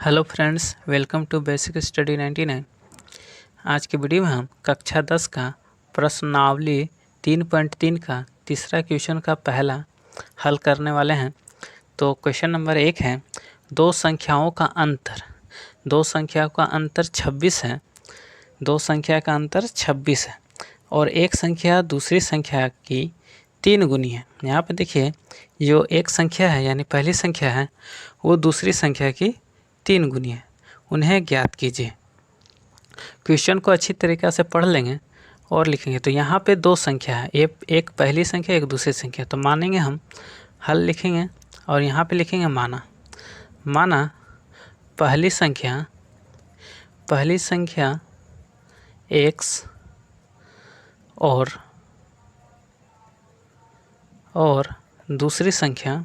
Hello friends, welcome to basic study 99। आज के video में हम कक्षा 10 का प्रश्नावली 3.3 का तीसरा क्वेश्चन का पहला हल करने वाले हैं। तो क्वेश्चन नंबर 1 है, दो संख्याओं का अंतर 26 है। दो संख्या का अंतर 26 है और एक संख्या दूसरी संख्या की 3 गुनी है। यहाँ पे देखिए, जो एक संख्या है यानी पहली संख्या है वो दूसरी संख्या की 3 गुनी है, उन्हें ज्ञात कीजिए। क्वेश्चन को अच्छी तरीक़े से पढ़ लेंगे और लिखेंगे। तो यहाँ पे दो संख्या है, एक पहली संख्या एक दूसरी संख्या। तो मानेंगे हम, हल लिखेंगे और यहाँ पे लिखेंगे माना पहली संख्या x और दूसरी संख्या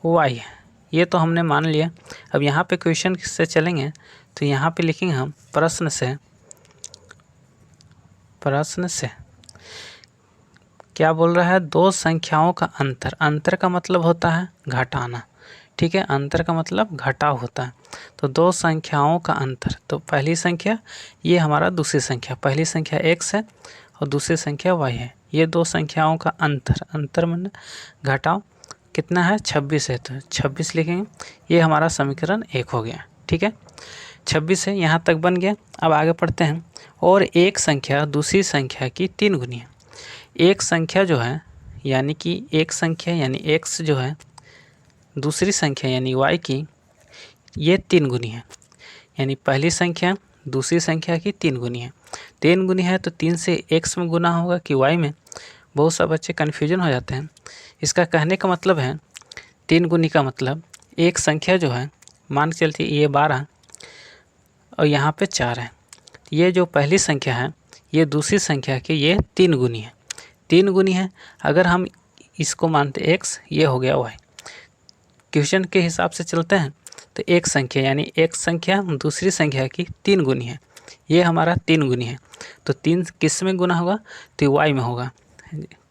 y है। ये तो हमने मान लिया। अब यहाँ पे क्वेश्चन से चलेंगे तो यहाँ पे लिखेंगे हम प्रश्न से क्या बोल रहा है, दो संख्याओं का अंतर का मतलब होता है घटाना। ठीक है, अंतर का मतलब घटाव होता है। तो दो संख्याओं का अंतर, तो पहली संख्या ये हमारा दूसरी संख्या, पहली संख्या x है और दूसरी संख्या y है। ये दो संख्याओं का अंतर मतलब घटाव कितना है, 26 है। तो 26 लिखेंगे। ये हमारा समीकरण 1 हो गया। ठीक है, 26 है, यहाँ तक बन गया। अब आगे पढ़ते हैं। और एक संख्या दूसरी संख्या की 3 गुनी है। एक संख्या जो है यानी कि एक संख्या यानी x जो है, दूसरी संख्या यानी y की ये 3 गुनी है। यानी पहली संख्या दूसरी संख्या की 3 गुनी है। 3 गुनी है तो 3 से x में गुना होगा कि y में। बहुत सा बच्चे कन्फ्यूजन हो जाते हैं। इसका कहने का मतलब है 3 गुनी का मतलब एक संख्या जो है, मान के चलते ये 12 और यहाँ पे 4 है। ये जो पहली संख्या है ये दूसरी संख्या की ये 3 गुनी है। 3 गुनी है। अगर हम इसको मानते x, ये हो गया y। क्वेश्चन के हिसाब से चलते हैं तो एक संख्या यानी एक संख्या दूसरी संख्या की 3 गुनी है। ये हमारा 3 गुनी है। तो 3 किस में गुना होगा, तो y में होगा।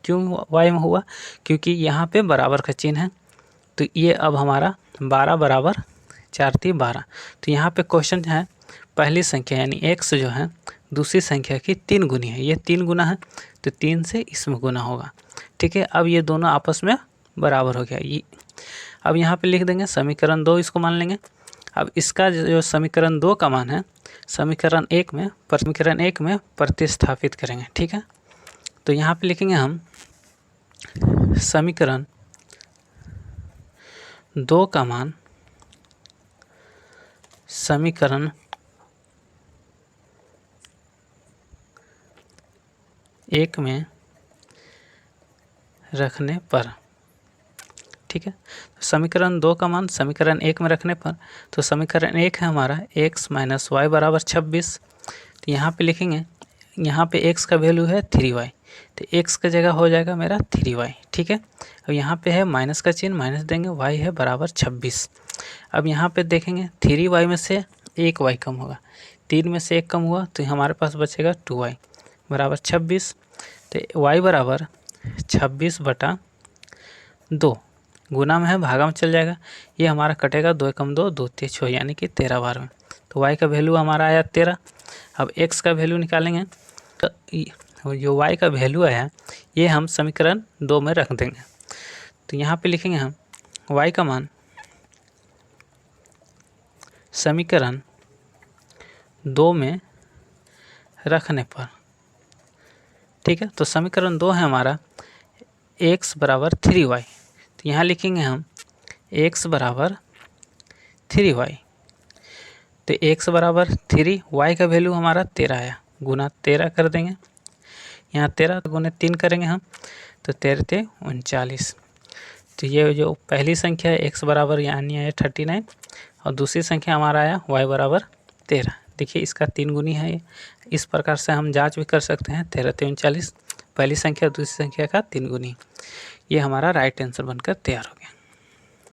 क्यों y में हुआ, क्योंकि यहाँ पे बराबर का चिन्ह है। तो ये अब हमारा 12 बराबर 4 3 12। तो यहाँ पे क्वेश्चन है पहली संख्या यानी x जो है दूसरी संख्या की 3 गुनी है। ये 3 गुना है तो 3 से इसमें गुना होगा। ठीक है, अब ये दोनों आपस में बराबर हो गया। ये अब यहाँ पे लिख देंगे समीकरण 2, इसको मान लेंगे। अब इसका जो समीकरण 2 का मान है समीकरण 1 में प्रतिस्थापित करेंगे। ठीक है, तो यहाँ पे लिखेंगे हम समीकरण 2 का मान समीकरण 1 में रखने पर। ठीक है, तो समीकरण 2 का मान समीकरण 1 में रखने पर, तो समीकरण 1 है हमारा x - y बराबर 26। तो यहाँ पे लिखेंगे, यहाँ पे x का वैल्यू है 3y, तो x का जगह हो जाएगा मेरा 3y। ठीक है, अब यहाँ पे है माइनस का चिन्ह, माइनस देंगे, y है बराबर 26। अब यहाँ पे देखेंगे 3y में से 1y कम होगा, 3 में से 1 कम हुआ तो हमारे पास बचेगा 2y बराबर 26। तो y बराबर 26/2, गुना में है भागा में चल जाएगा। ये हमारा कटेगा, 2 कम 2 2 3 6 यानी कि 13 बार में। तो y का वैल्यू हमारा आया 13। अब x का वैल्यू निकालेंगे तो जो y का वैल्यू आया ये हम समीकरण 2 में रख देंगे। तो यहाँ पे लिखेंगे हम y का मान समीकरण 2 में रखने पर। ठीक है, तो समीकरण 2 है हमारा x बराबर 3y। तो यहाँ लिखेंगे हम x बराबर 3y। तो x बराबर 3, y का वैल्यू हमारा 13 आया, गुना 13 कर देंगे। यहाँ 13 गुने 3 करेंगे हम, तो 13 × 3 = 39। तो ये जो पहली संख्या है x बराबर यानी आया 39 और दूसरी संख्या हमारा आया y बराबर 13। देखिए इसका 3 गुनी है ये। इस प्रकार से हम जांच भी कर सकते हैं, 13 × 3 = 39, पहली संख्या दूसरी संख्या का 3 गुनी। ये हमारा राइट आंसर बनकर तैयार हो गया।